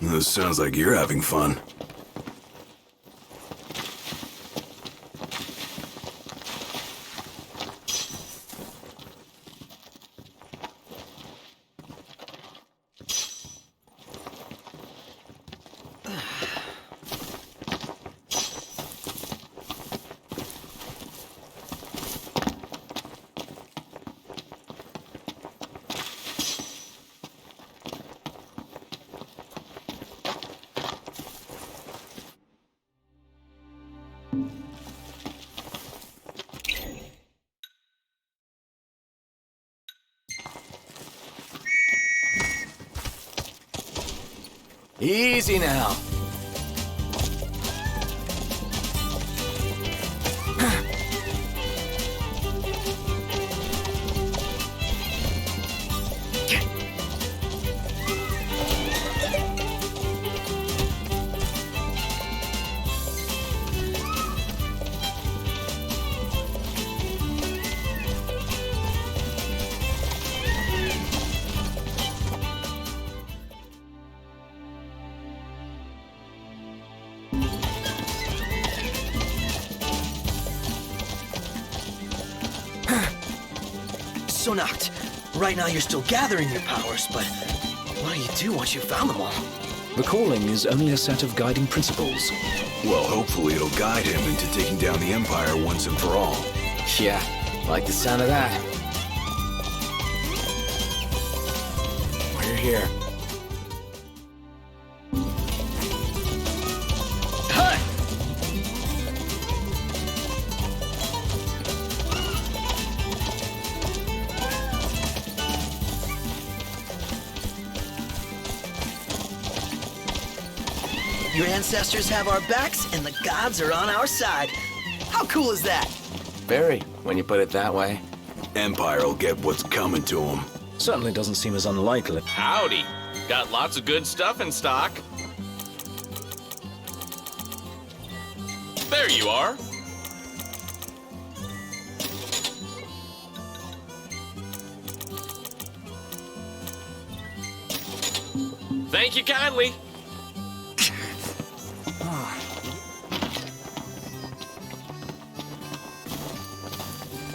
This sounds like you're having fun. Easy now. Sonacht, right now you're still gathering your powers, but what do you do once you've found them all? The calling is only a set of guiding principles. Well, hopefully it'll guide him into taking down the Empire once and for all. Yeah, like the sound of that. We're here. Your ancestors have our backs, and the gods are on our side. How cool is that? Very, when you put it that way. Empire'll get what's coming to him. Certainly doesn't seem as unlikely. Howdy. Got lots of good stuff in stock. There you are. Thank you kindly.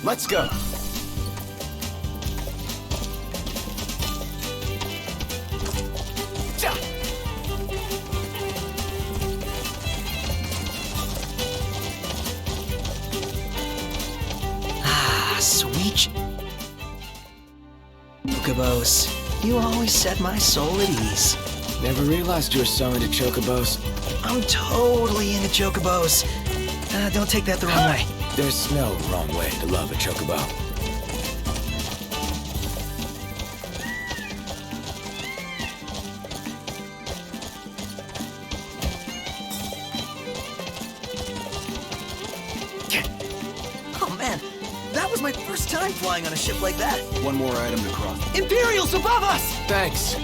Let's go. Ah, sweet chocobos. You always set my soul at ease. Never realized you were so into chocobos. I'm totally into chocobos. Don't take that the wrong way. There's no wrong way to love a chocobo. Oh man, that was my first time flying on a ship like that. One more item to cross. Imperials above us! Thanks.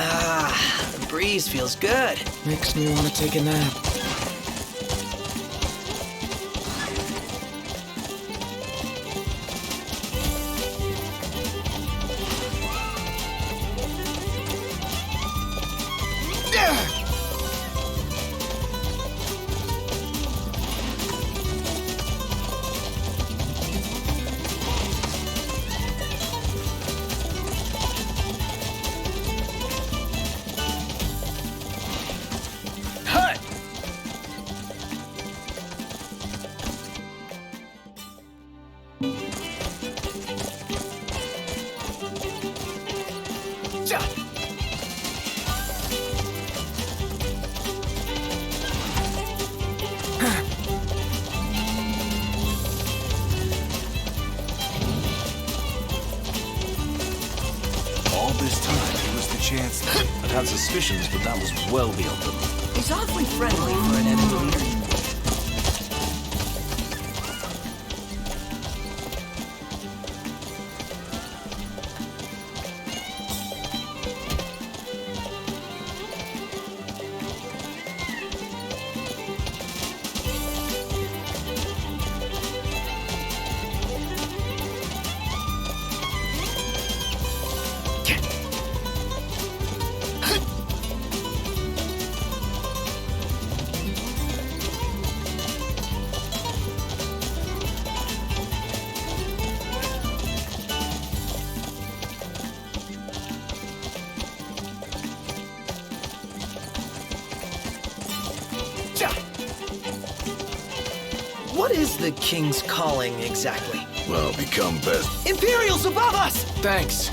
Ah, the breeze feels good. Makes me want to take a nap. All this time, it was the chance. I'd had suspicions, but that was well beyond them. He's awfully friendly for an enemy leader. What is the King's Calling exactly? Well, become best. Imperials above us! Thanks.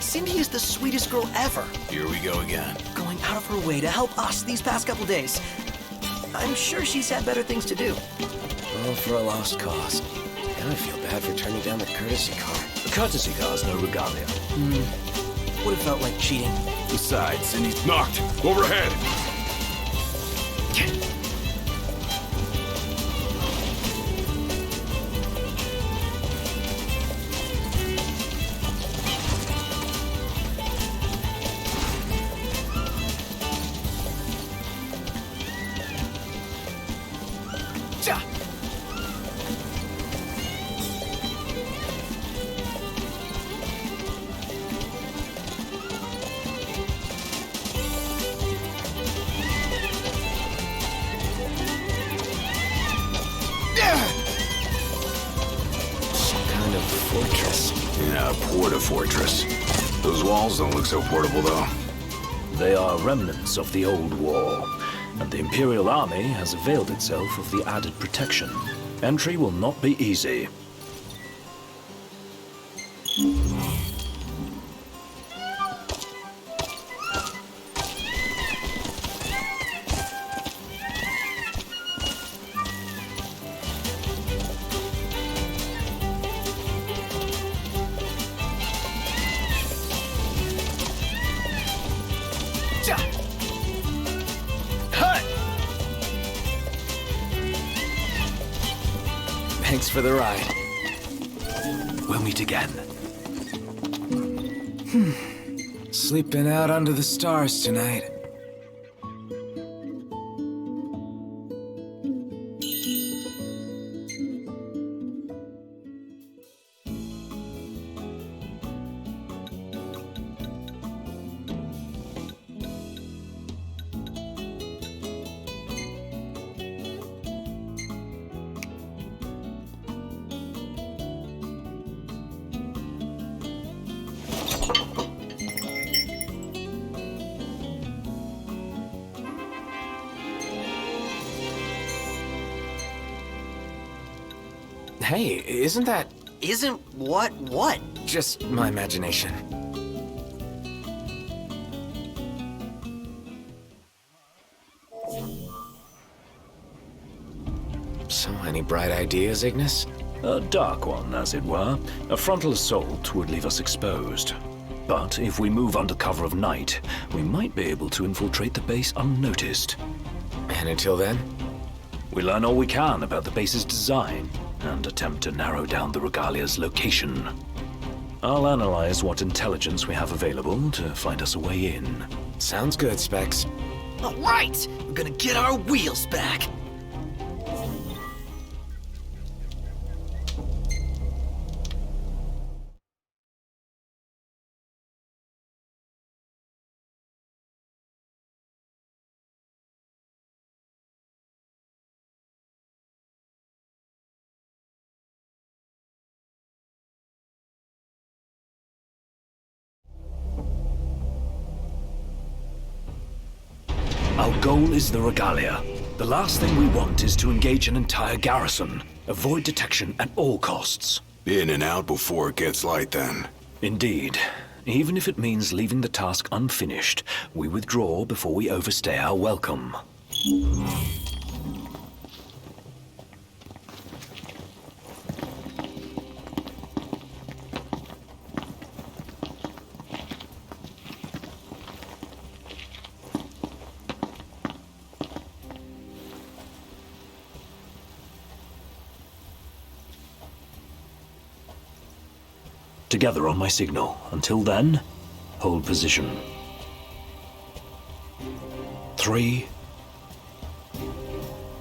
Cindy is the sweetest girl ever, Here we go again. going out of her way to help us these past couple days. I'm sure she's had better things to do. All for a lost cause. Now I feel bad for turning down the courtesy car. The courtesy car's no regalia. Would have felt like cheating. Besides, Cindy's knocked. Overhead. Some kind of fortress. Yeah, Porta-Fortress. Those walls don't look so portable, though. They are remnants of the old war, and the Imperial Army has availed itself of the added protection. Entry will not be easy. Thanks for the ride. We'll meet again. Sleeping out under the stars tonight. Hey, isn't that Isn't what? just my imagination? So, any bright ideas, Ignis? A dark one, as it were. A frontal assault would leave us exposed. But if we move under cover of night, we might be able to infiltrate the base unnoticed. And until then? We learn all we can about the base's design and attempt to narrow down the Regalia's location. I'll analyze what intelligence we have available to find us a way in. Sounds good, Specs. All right, we're gonna get our wheels back. Our goal is the Regalia. The last thing we want is to engage an entire garrison. Avoid detection at all costs. In and out before it gets light, then. Indeed. Even if it means leaving the task unfinished, we withdraw before we overstay our welcome. Together on my signal. Until then, hold position. 3,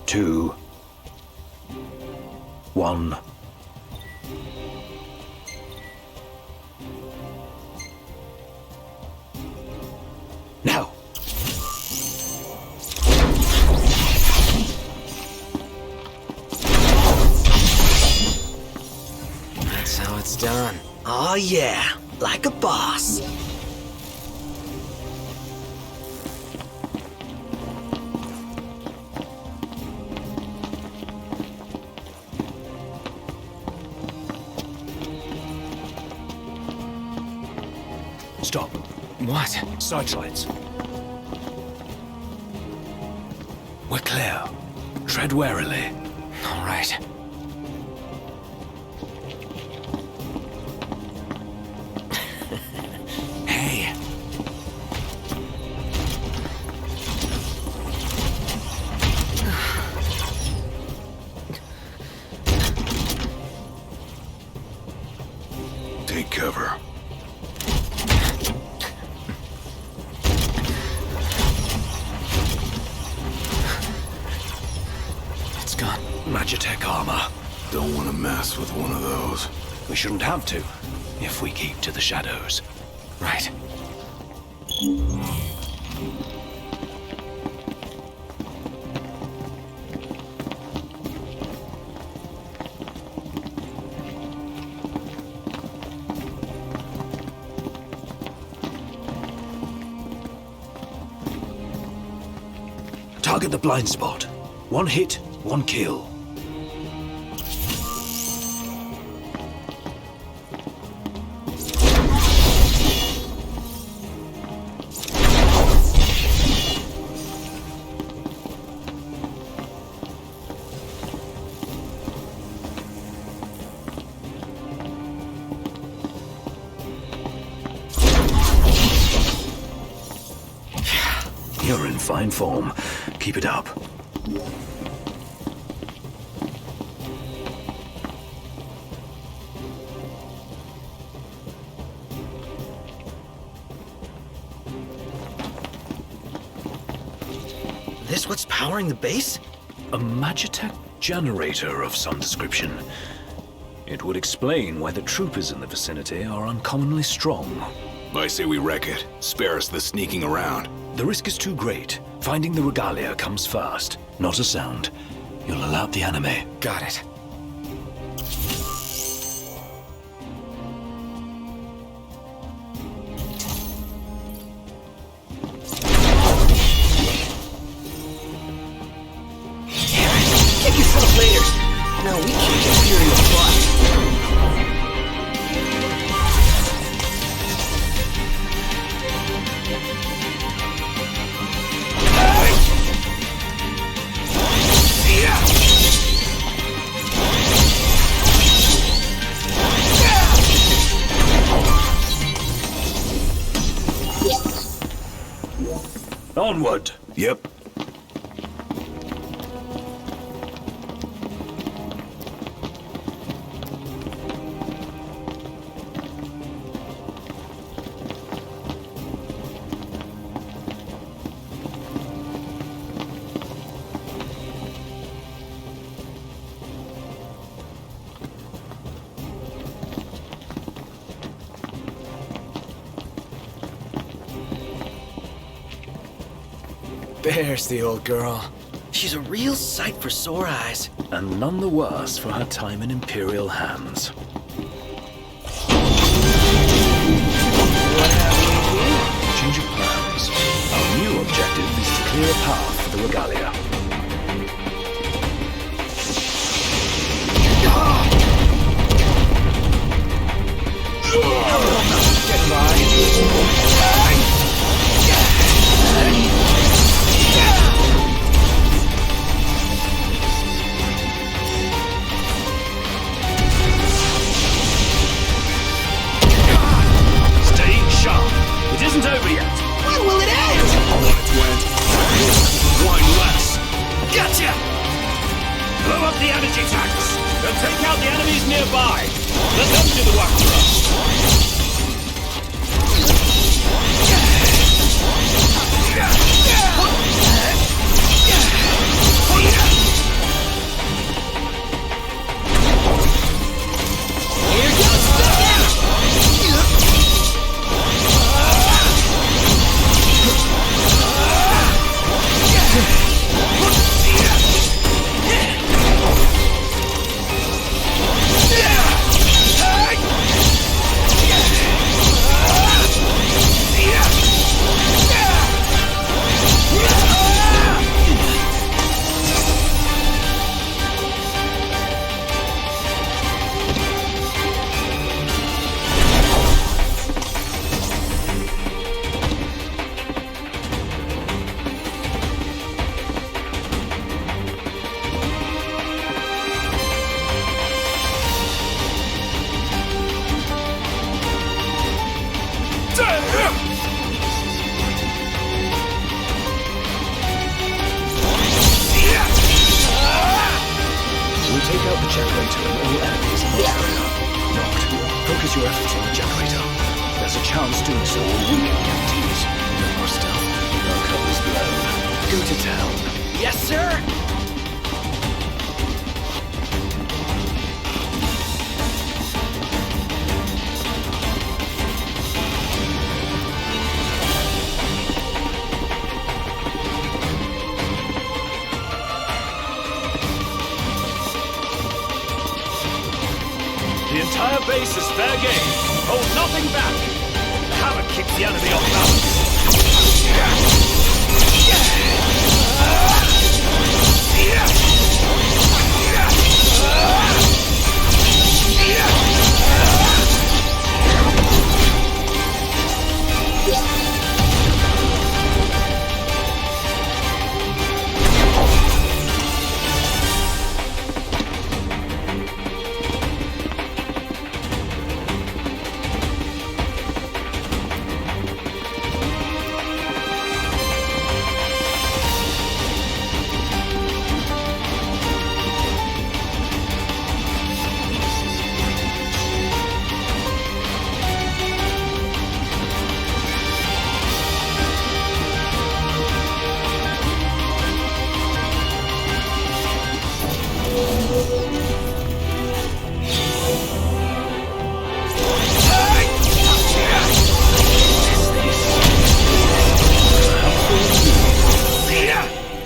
2, 1. Now! That's how it's done. Oh yeah, like a boss. Stop. What? Searchlights. We're clear. Tread warily. All right. Hey. Take cover. It's gone. Magitech armor. Don't want to mess with one of those. We shouldn't have to, if we keep to the shadows. Right. Target the blind spot. One hit, one kill. You're in fine form. Keep it up. This what's powering the base? A Magitech generator of some description. It would explain why the troopers in the vicinity are uncommonly strong. I say we wreck it. Spare us the sneaking around. The risk is too great. Finding the Regalia comes first. Not a sound. You'll alert the enemy. Got it. Kick yourself later. No, we can't Imperial butt. Onward! Yep. There's the old girl. She's a real sight for sore eyes. And none the worse for her time in Imperial hands. Change of plans. Our new objective is to clear a path for the Regalia. Stay sharp. It isn't over yet. When will it end? On its went. One less. Gotcha! Blow up the energy tanks. And take out the enemies nearby. Let them do the work for us. Here goes We'll take out the generator and all enemies in the area. Noct, focus your efforts on the generator. There's a chance doing so will weaken the entities. No more stealth. Our cover's blown. Go to town. Yes, sir! The entire base is fair game. Hold nothing back. The hammer kicks the enemy off balance.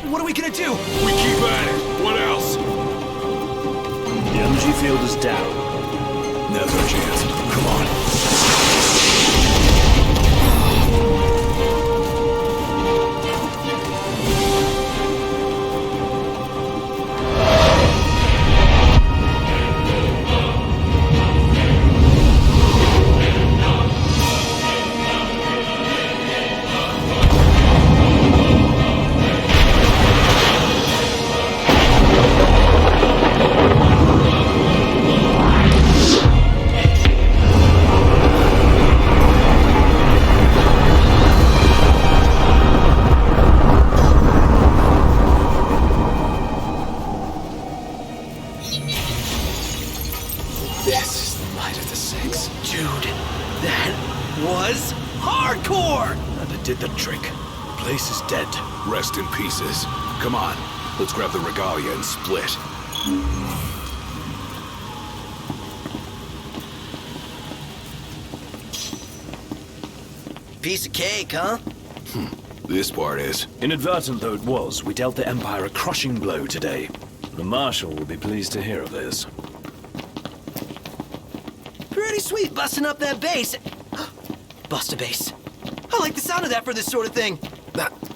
What are we gonna do? We keep at it. What else? The energy field is down. Now's our chance. Come on. This is the light of the Six. Dude, that was hardcore! And it did the trick. Place is dead. Rest in pieces. Come on. Let's grab the regalia and split. Piece of cake, huh? This part is. Inadvertent though it was, we dealt the Empire a crushing blow today. The Marshal will be pleased to hear of this. Pretty sweet busting up that base. Bust a base. I like the sound of that for this sort of thing.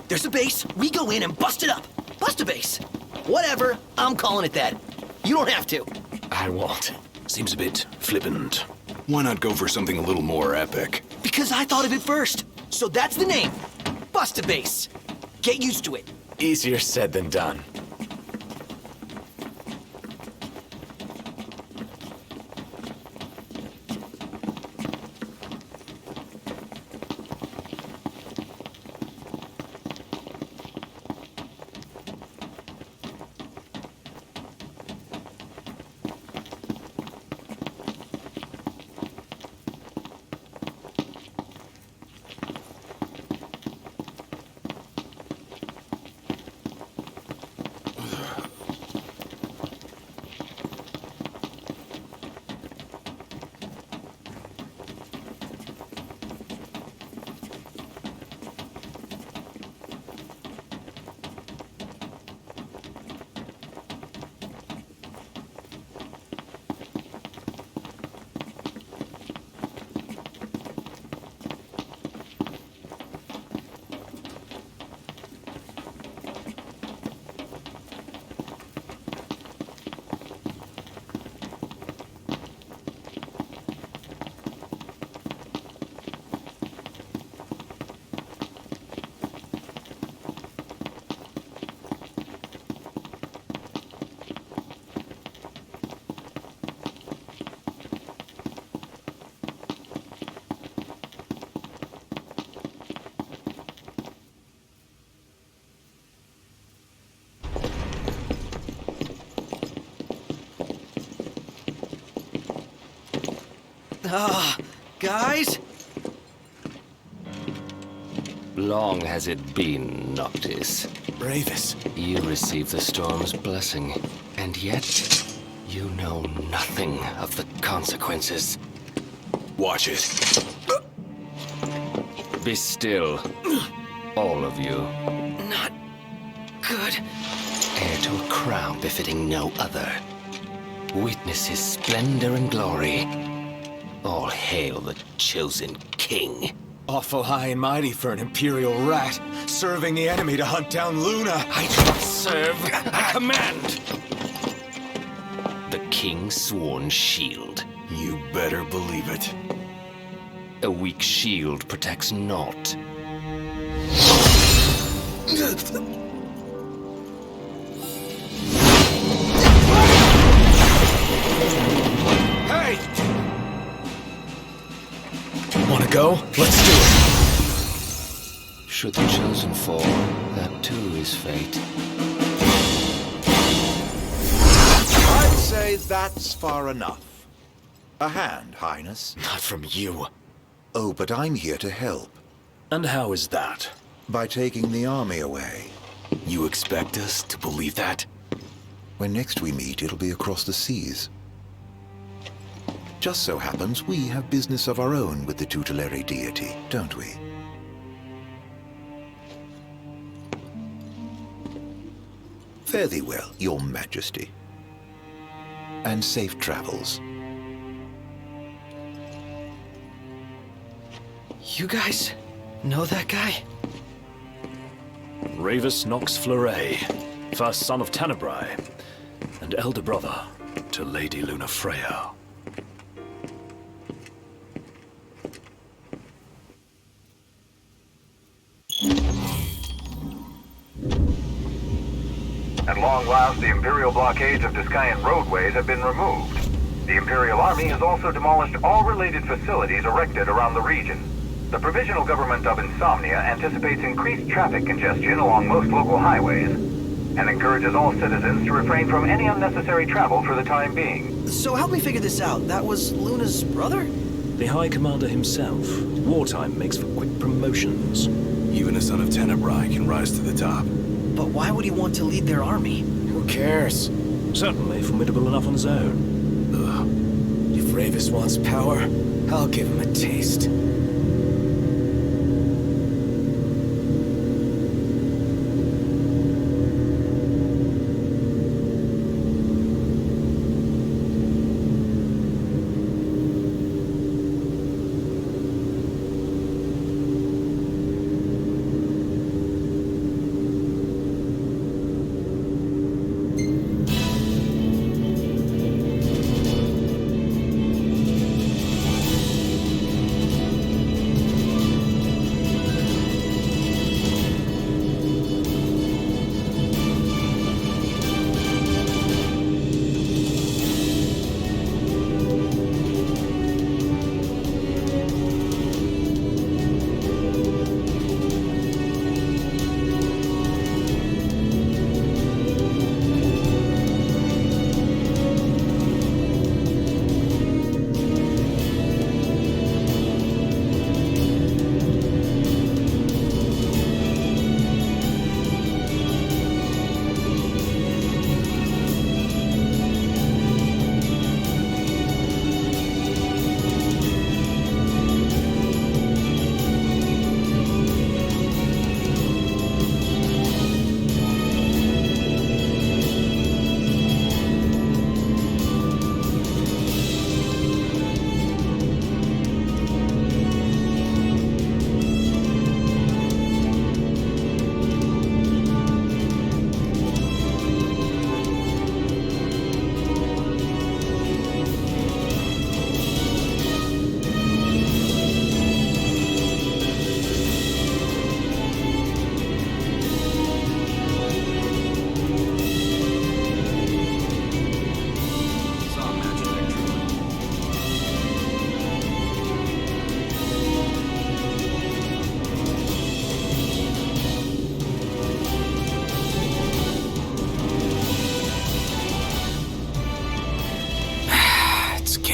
There's a base, we go in and bust it up. Bust a base. Whatever, I'm calling it that. You don't have to. I won't. Seems a bit flippant. Why not go for something a little more epic? Because I thought of it first. So that's the name. Bust a base. Get used to it. Easier said than done. Guys? Long has it been, Noctis. Bravus. You received the storm's blessing, and yet you know nothing of the consequences. Watch it. Be still, all of you. Not good. Heir to a crown befitting no other. Witness his splendor and glory. All hail the chosen king. Awful high and mighty for an Imperial rat, serving the enemy to hunt down Luna. I do not serve, I command! The king's sworn shield. You better believe it. A weak shield protects naught. Hey! Wanna go? Let's do it. Should the chosen fall, that too is fate. I'd say that's far enough. A hand, Highness. Not from you. Oh, but I'm here to help. And how is that? By taking the army away. You expect us to believe that? When next we meet, it'll be across the seas. Just so happens we have business of our own with the tutelary deity, don't we? Fare thee well, your majesty. And safe travels. You guys know that guy? Ravus Nox Fleuret, first son of Tenebrae, and elder brother to Lady Lunafreya. At long last, the Imperial blockades of Discayan roadways have been removed. The Imperial Army has also demolished all related facilities erected around the region. The Provisional Government of Insomnia anticipates increased traffic congestion along most local highways, and encourages all citizens to refrain from any unnecessary travel for the time being. So help me figure this out. That was Luna's brother? The High Commander himself. Wartime makes for quick promotions. Even a son of Tenebrae can rise to the top. But why would he want to lead their army? Who cares? Certainly formidable enough on his own. If Ravus wants power, I'll give him a taste.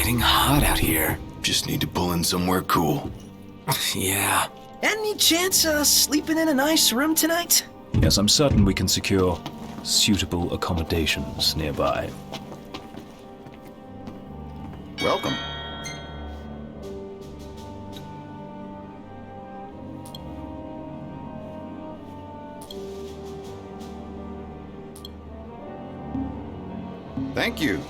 getting hot out here. Just need to pull in somewhere cool. Yeah. Any chance sleeping in a nice room tonight? Yes, I'm certain we can secure suitable accommodations nearby. Welcome. Thank you.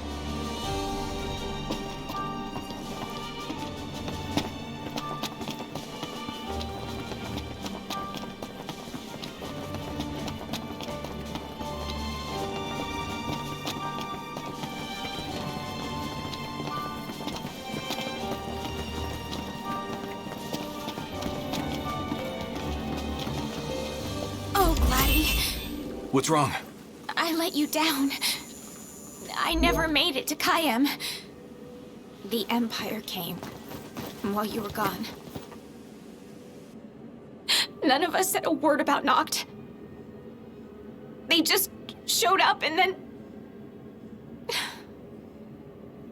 Oh, Gladdy, What's wrong? I let you down. I never made it to Kayam. The Empire came while you were gone. None of us said a word about Noct. They just showed up and then...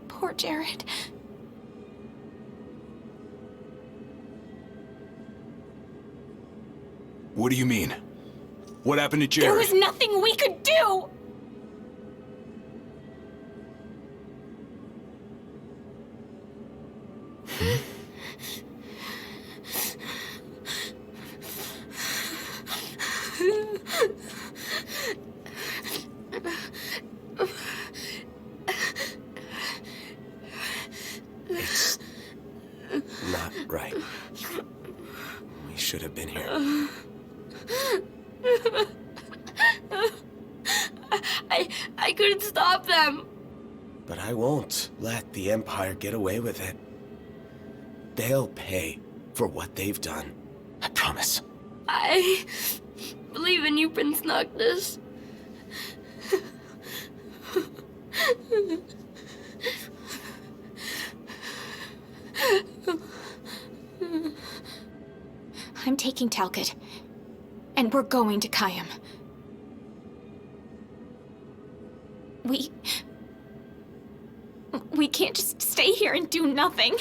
Poor Jared. What do you mean? What happened to Jared? There was nothing we could do! It's not right. We should have been here. I couldn't stop them. But I won't let the Empire get away with it. They'll pay for what they've done. I promise. I believe in you, Prince Noctis. I'm taking Talcott, and we're going to Kayam. We can't just stay here and do nothing.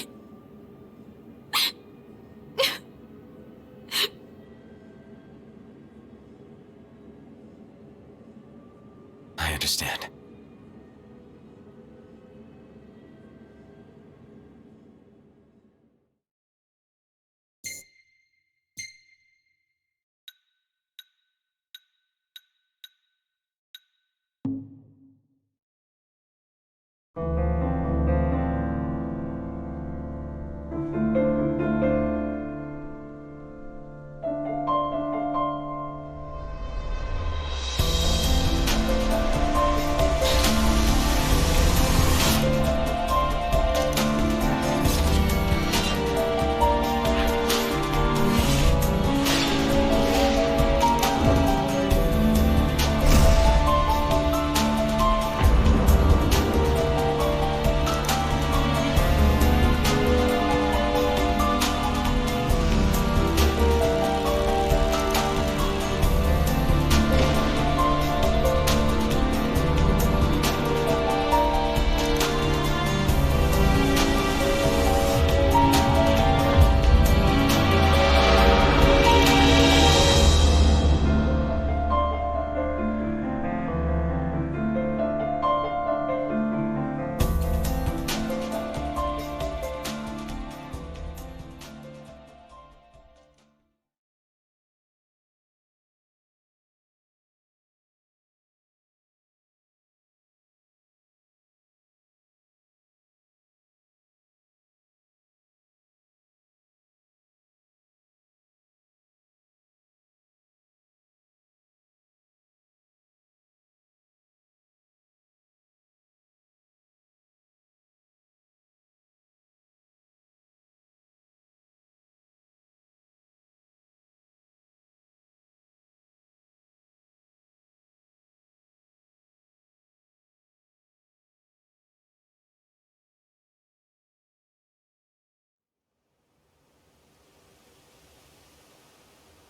I understand.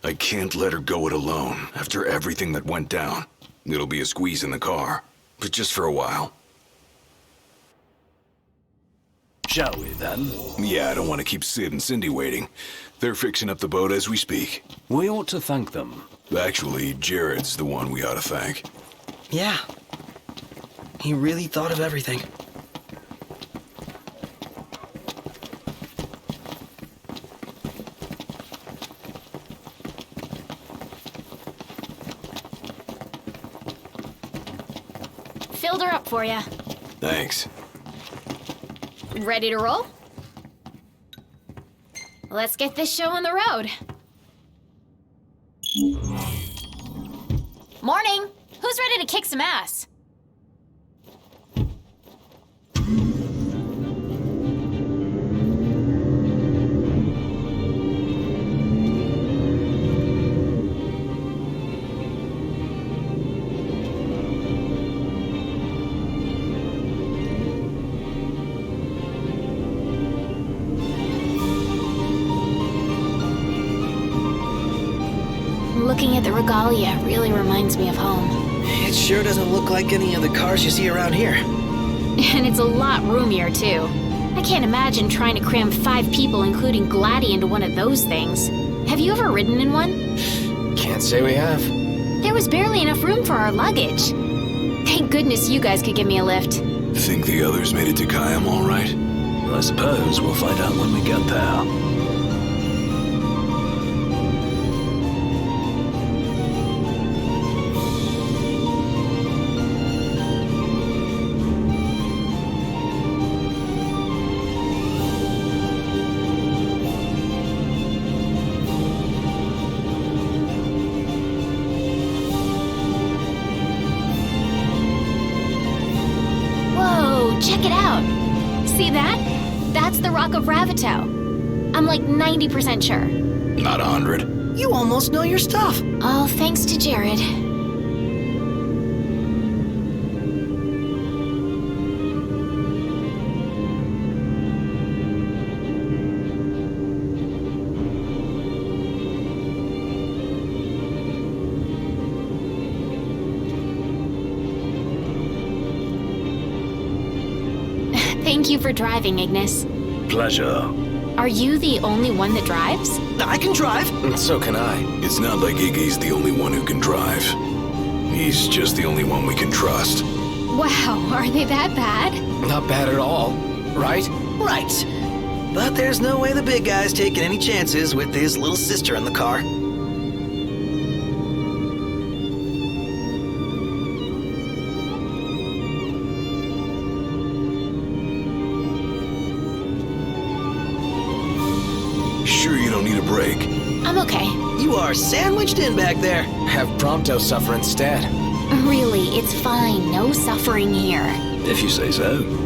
I can't let her go it alone after everything that went down. It'll be a squeeze in the car, but just for a while. Shall we, then? Yeah, I don't want to keep Sid and Cindy waiting. They're fixing up the boat as we speak. We ought to thank them. Actually, Jared's the one we ought to thank. Yeah. He really thought of everything. Filled her up for you. Thanks. Ready to roll? Let's get this show on the road. Morning! Who's ready to kick some ass? Looking at the regalia really reminds me of home. It sure doesn't look like any of the cars you see around here. And it's a lot roomier, too. I can't imagine trying to cram 5 people, including Gladdy, into one of those things. Have you ever ridden in one? Can't say we have. There was barely enough room for our luggage. Thank goodness you guys could give me a lift. Think the others made it to Kayam all right? I suppose we'll find out when we get there. Check it out. See that? That's the Rock of Ravito. I'm like 90% sure. Not 100. You almost know your stuff. All thanks to Jared. Thank you for driving, Ignis. Pleasure. Are you the only one that drives? I can drive. So can I. It's not like Iggy's the only one who can drive. He's just the only one we can trust. Wow, are they that bad? Not bad at all, right? Right. But there's no way the big guy's taking any chances with his little sister in the car. Sure you don't need a break? I'm okay. You are sandwiched in back there. Have Prompto suffer instead. Really, it's fine. No suffering here. If you say so.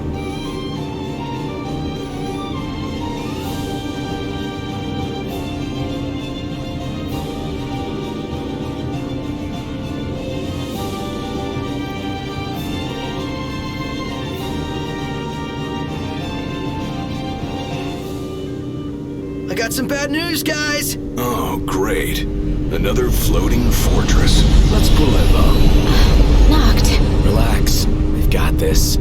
I got some bad news, guys. Oh, great. Another floating fortress. Let's pull over. Knocked. Relax. We've got this.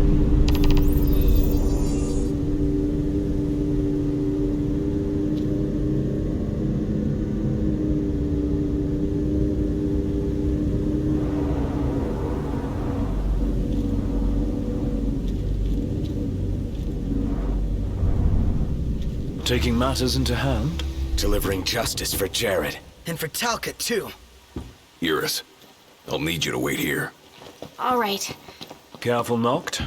Taking matters into hand? Delivering justice for Jared. And for Talcott, too. Iris, I'll need you to wait here. All right. Careful, Noct.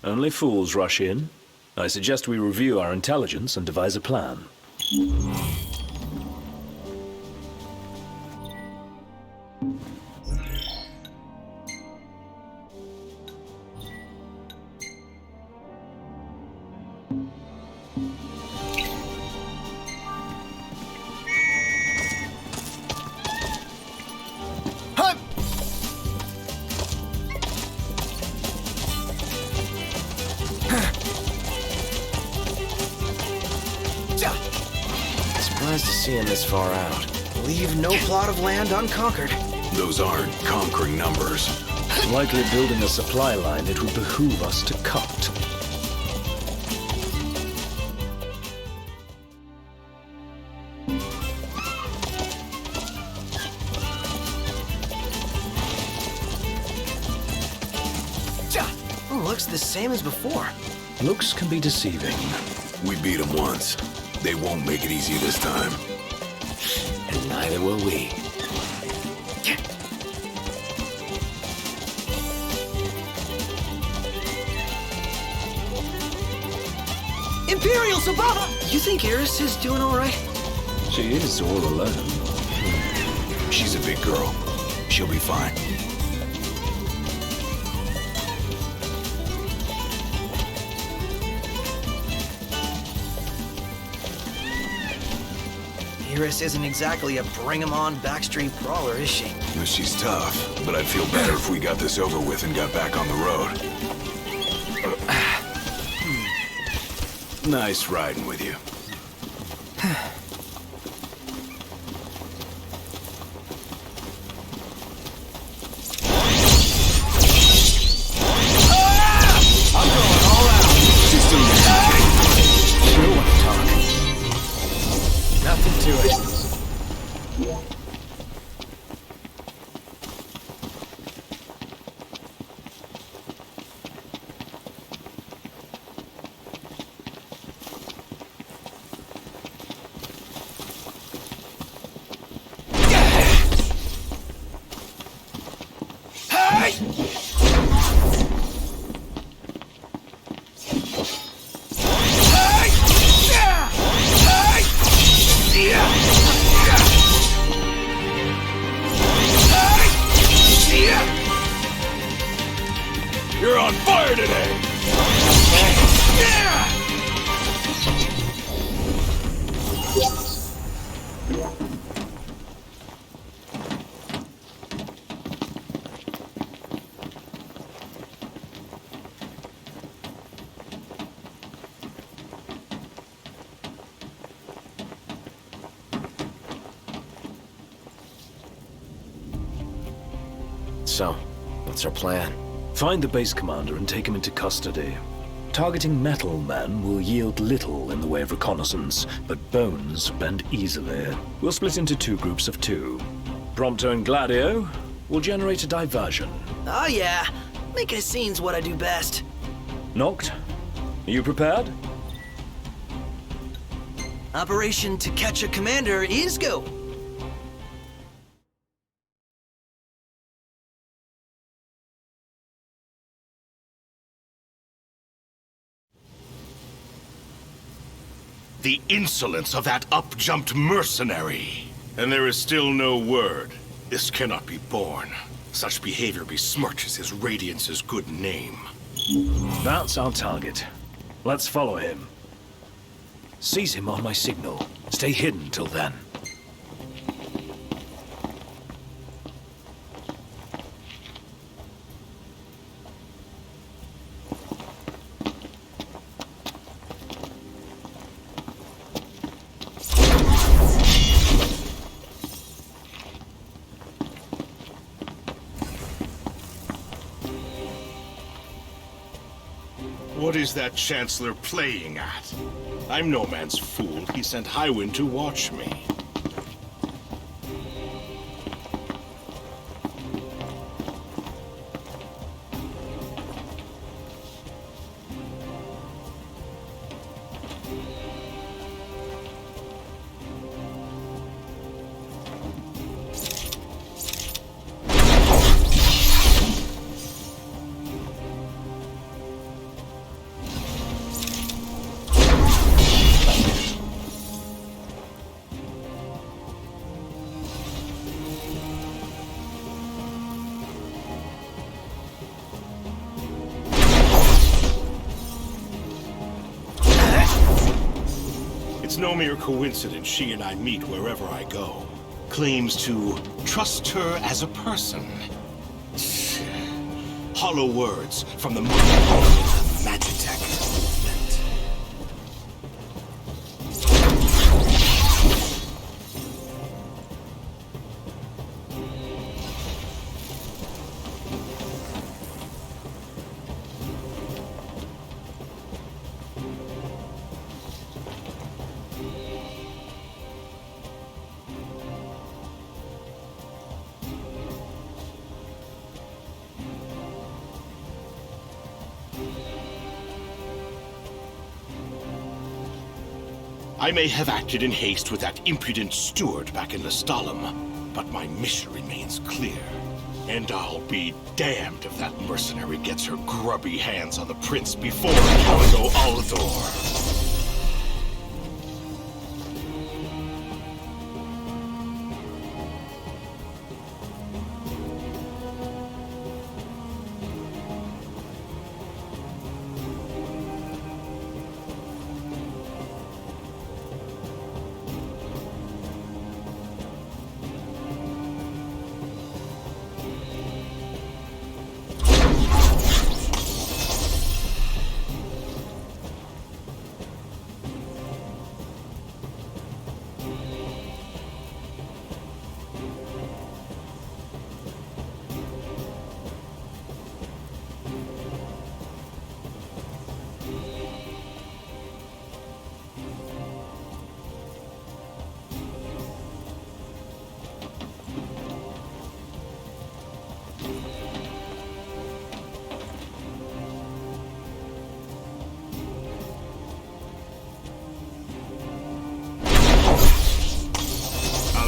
Only fools rush in. I suggest we review our intelligence and devise a plan. Surprised to see him this far out. Leave no plot of land unconquered. Those aren't conquering numbers. Likely building a supply line it would behoove us to cut. looks the same as before. Looks can be deceiving. We beat them once. They won't make it easy this time. And neither will we. Imperials above! You think Iris is doing all right? She is all alone. She's a big girl. She'll be fine. Iris isn't exactly a bring-em-on backstreet brawler, is she? Well, she's tough, but I'd feel better if we got this over with and got back on the road. Nice riding with you. I'm going all out. She's still Sure want to talk. Nothing to it. You're on fire today! So, what's our plan? Find the base commander and take him into custody. Targeting metal men will yield little in the way of reconnaissance, but bones bend easily. We'll split into 2 groups of 2. Prompto and Gladio will generate a diversion. Oh yeah, making a scene's what I do best. Noct, are you prepared? Operation To Catch a Commander is go. The insolence of that up-jumped mercenary. And there is still no word. This cannot be borne. Such behavior besmirches his Radiance's good name. That's our target. Let's follow him. Seize him on my signal. Stay hidden till then. What is that Chancellor playing at? I'm no man's fool. He sent Highwind to watch me. It's no mere coincidence she and I meet wherever I go. Claims to trust her as a person. Hollow words from the Magitech movement. I may have acted in haste with that impudent steward back in Lestalem, but my mission remains clear. And I'll be damned if that mercenary gets her grubby hands on the prince before Caligo Uldor.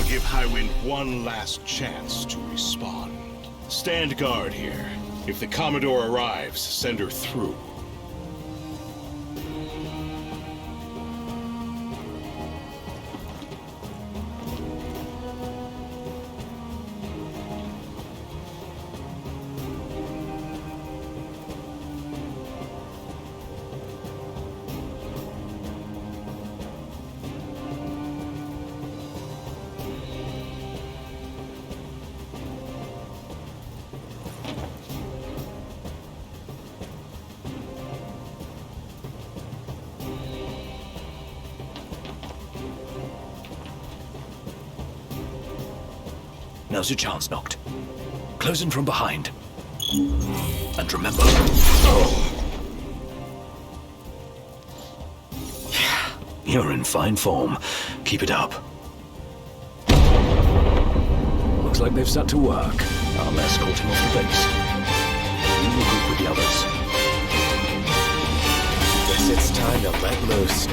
Give Highwind one last chance to respond. Stand guard here. If the Commodore arrives, send her through. Now's your chance, Noct. Close in from behind. And remember... You're in fine form. Keep it up. Looks like they've set to work. I'll escort him off the base. You will group with the others. Guess it's time to let loose.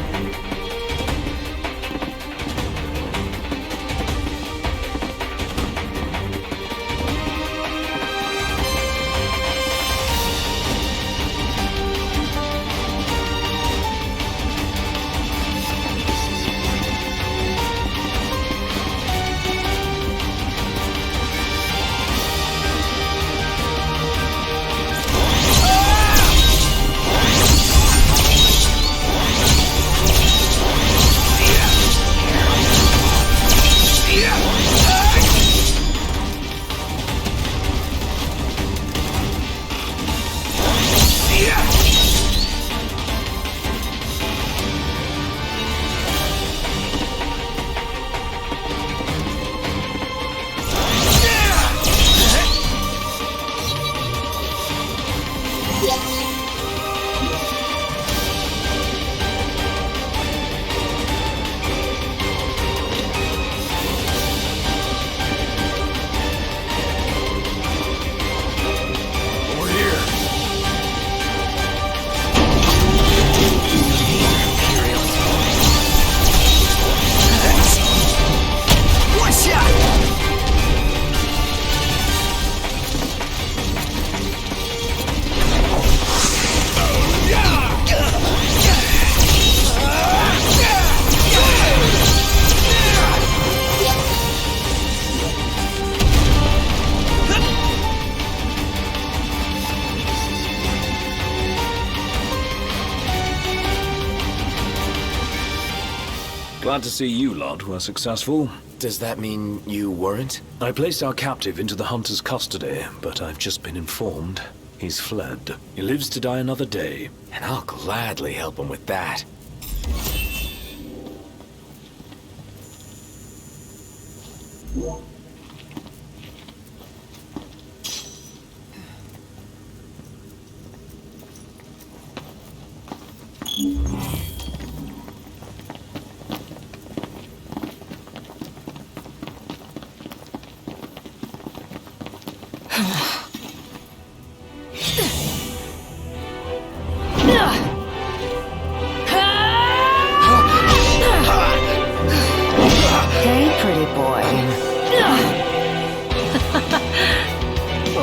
Glad to see you lot were successful. Does that mean you weren't? I placed our captive into the Hunter's custody, but I've just been informed he's fled. He lives to die another day. And I'll gladly help him with that.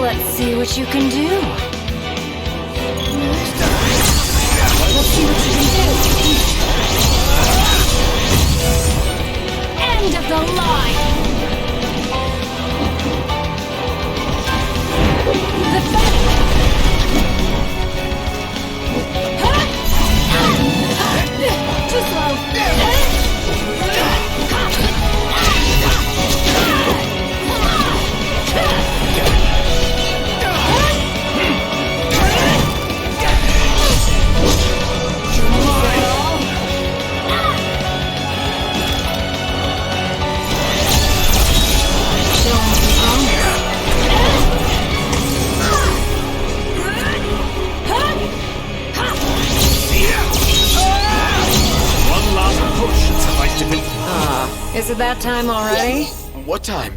Let's see what you can do. Let's see what you can do. End of the line. The too slow. Is it that time already? What time?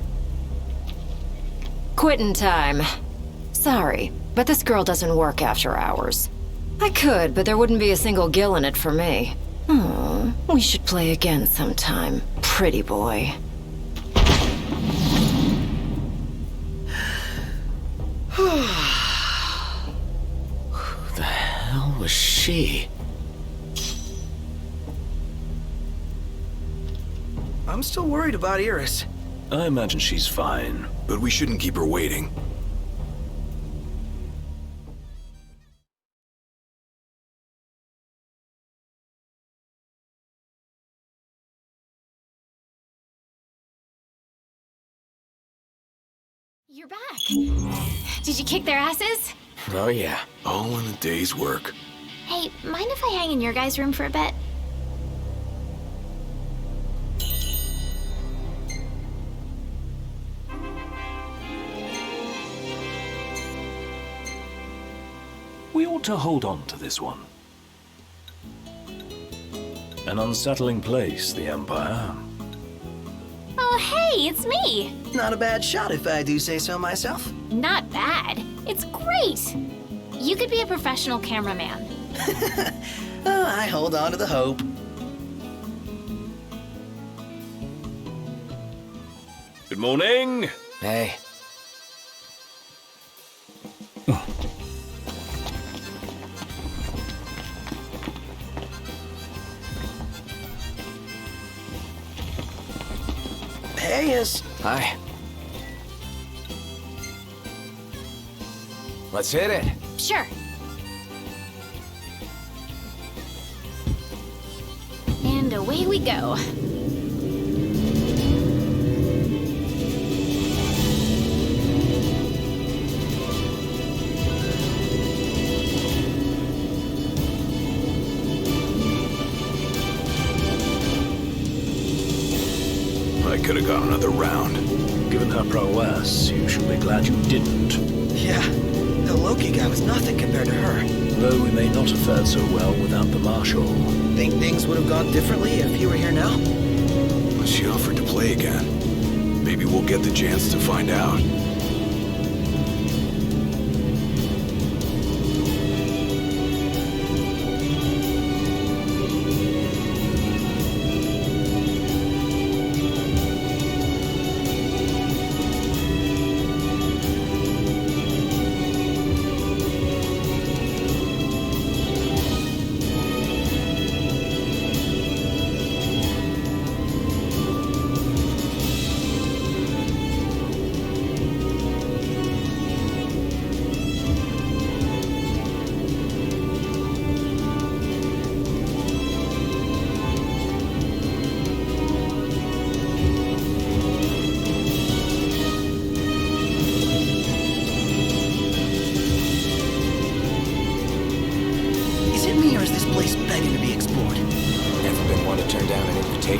Quitting time. Sorry, but this girl doesn't work after hours. I could, but there wouldn't be a single gill in it for me. Oh, we should play again sometime, pretty boy. Who the hell was she? I'm still worried about Iris. I imagine she's fine. But we shouldn't keep her waiting. You're back. Did you kick their asses? Oh yeah. All in a day's work. Hey, mind if I hang in your guys' room for a bit? We ought to hold on to this one. An unsettling place, the Empire. Oh, hey, it's me. Not a bad shot if I do say so myself. Not bad. It's great. You could be a professional cameraman. Oh, I hold on to the hope. Good morning. Hey. Hey, Is. Hi. Let's hit it. Sure. And away we go. I could have gone another round. Given her prowess, you should be glad you didn't. Yeah, the Loki guy was nothing compared to her. Though we may not have fared so well without the Marshal. Think things would have gone differently if you were here now? But she offered to play again. Maybe we'll get the chance to find out.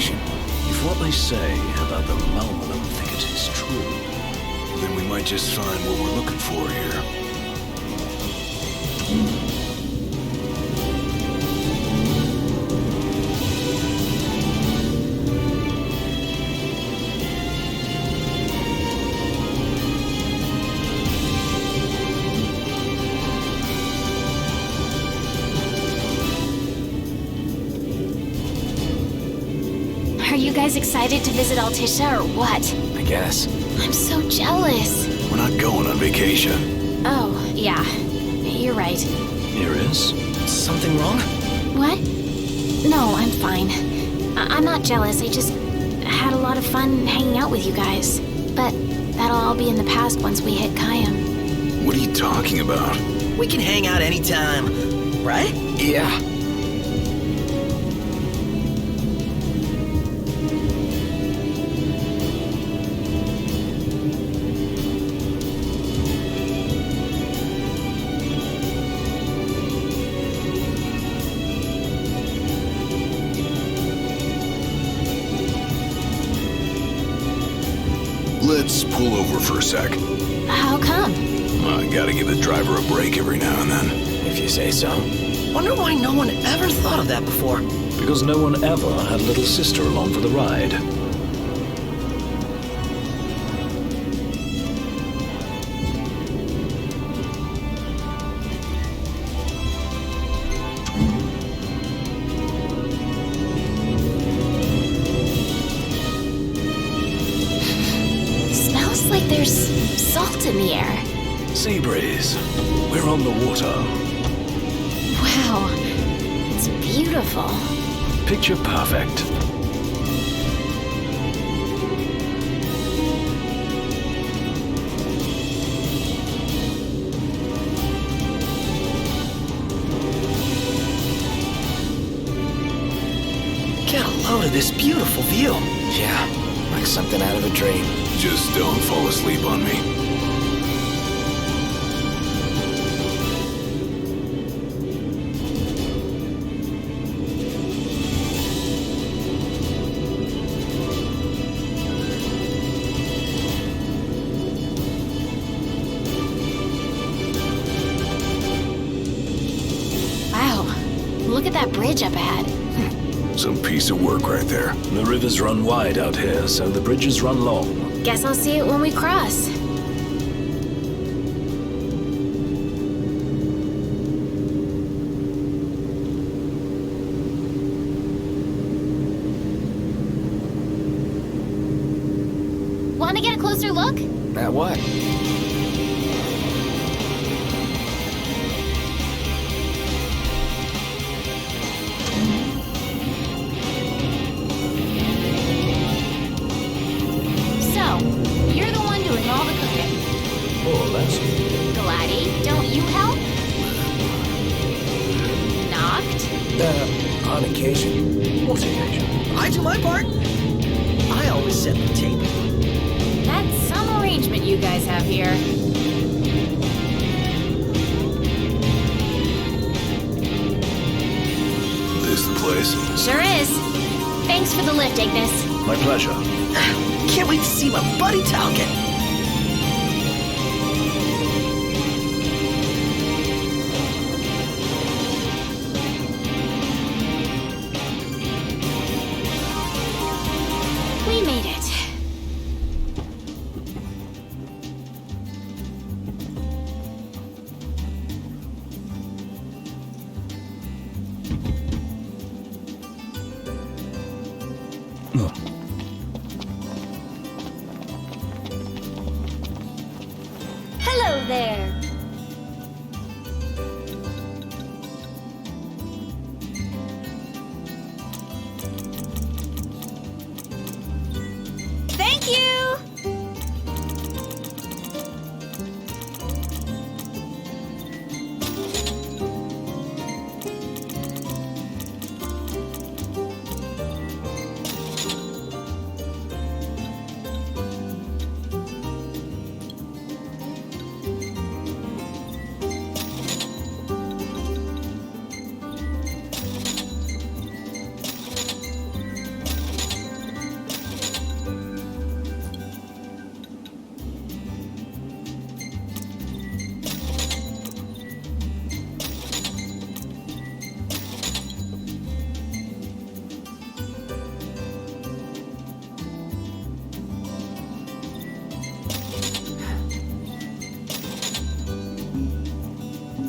If what they say about the Malmulum thicket is true, then we might just find what we're looking for here. Are you guys excited to visit Altissia or what? I guess. I'm so jealous. We're not going on vacation. Oh, yeah. You're right. Iris? Something wrong? What? No, I'm fine. I'm not jealous. I just had a lot of fun hanging out with you guys. But that'll all be in the past once we hit Kayam. What are you talking about? We can hang out anytime, right? Yeah. Let's pull over for a sec. How come? I gotta give the driver a break every now and then. If you say so. Wonder why no one ever thought of that before. Because no one ever had little sister along for the ride. Smells like there's salt in the air. Sea breeze. We're on the water. Wow. It's beautiful. Picture perfect. Get a load of this beautiful view. Yeah, like something out of a dream. Just don't fall asleep on me. Wow. Look at that bridge up ahead. Some piece of work right there. The rivers run wide out here, so the bridges run long. Guess I'll see it when we cross. Want to get a closer look? At what? So, you're the one doing all the cooking. Oh, that's... Gladdy, don't you help? Knocked? On occasion. What occasion? I do my part. I always set the table. That's some arrangement you guys have here. This the place? Sure is. Thanks for the lift, Ignis. My pleasure. Can't wait to see my buddy Talcott. We made it. Hello there. Thank you.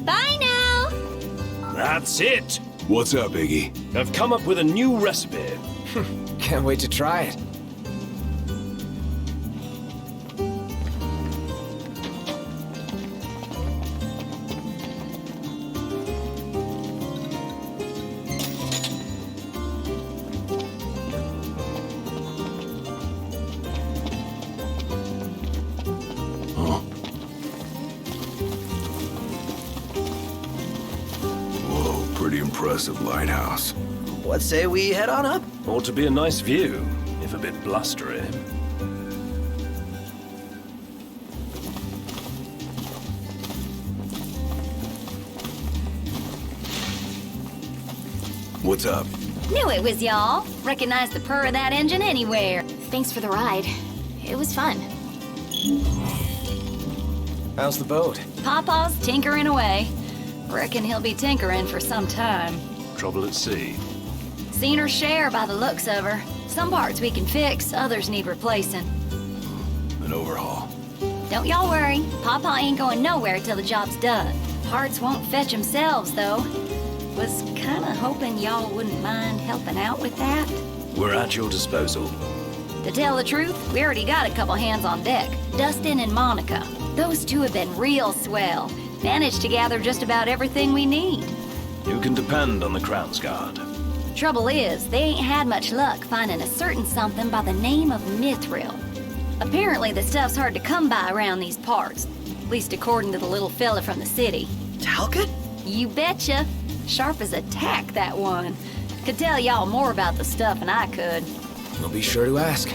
Bye now. That's it. What's up, Iggy? I've come up with a new recipe. Can't wait to try it. impressive lighthouse. What say we head on up? Ought to be a nice view, if a bit blustery. What's up? Knew it was y'all. Recognize the purr of that engine anywhere. Thanks for the ride. It was fun. How's the boat? Pawpaw's tinkering away. Reckon he'll be tinkering for some time. Trouble at sea. Seen her share by the looks of her. Some parts we can fix, others need replacing. An overhaul. Don't y'all worry. Pawpaw ain't going nowhere till the job's done. Parts won't fetch themselves, though. Was kinda hoping y'all wouldn't mind helping out with that. We're at your disposal. To tell the truth, we already got a couple hands on deck. Dustin and Monica. Those two have been real swell. Managed to gather just about everything we need. You can depend on the Crown's Guard. Trouble is, they ain't had much luck finding a certain something by the name of Mithril. Apparently the stuff's hard to come by around these parts. At least according to the little fella from the city. Talcott? You betcha. Sharp as a tack, that one. Could tell y'all more about the stuff than I could. We'll be sure to ask.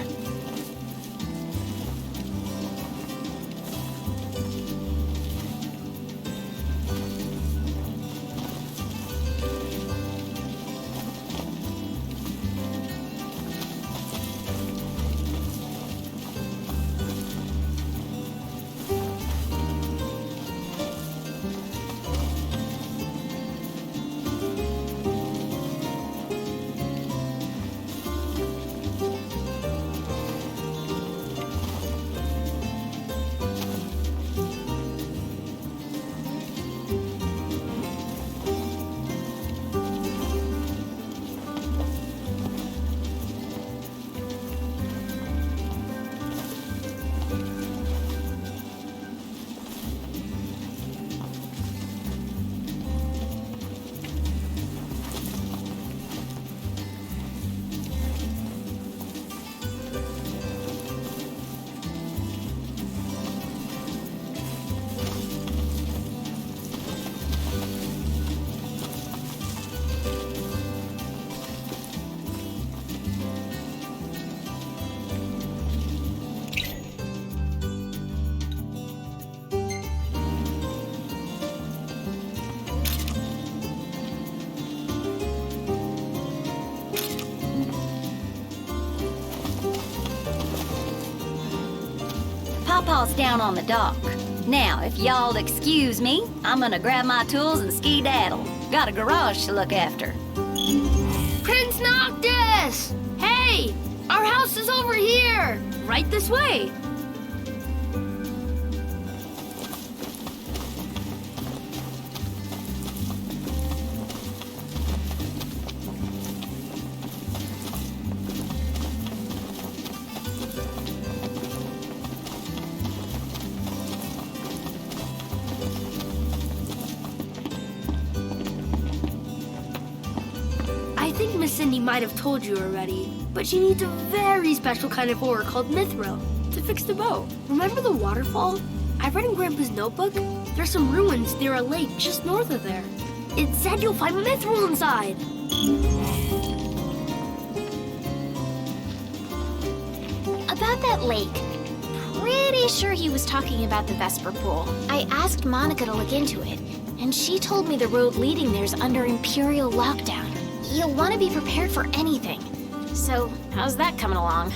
Pawpaw's down on the dock. Now, if y'all'll excuse me, I'm gonna grab my tools and ski-daddle. Got a garage to look after. Prince Noctis! Hey! Our house is over here! Right this way! I think Miss Cindy might have told you already, but she needs a very special kind of ore called Mithril to fix the boat. Remember the waterfall? I read in Grandpa's notebook. There's some ruins near a lake just north of there. It said you'll find Mithril inside. About that lake. Pretty sure he was talking about the Vesper Pool. I asked Monica to look into it, and she told me the road leading there's under Imperial lockdown. You'll want to be prepared for anything. So, how's that coming along?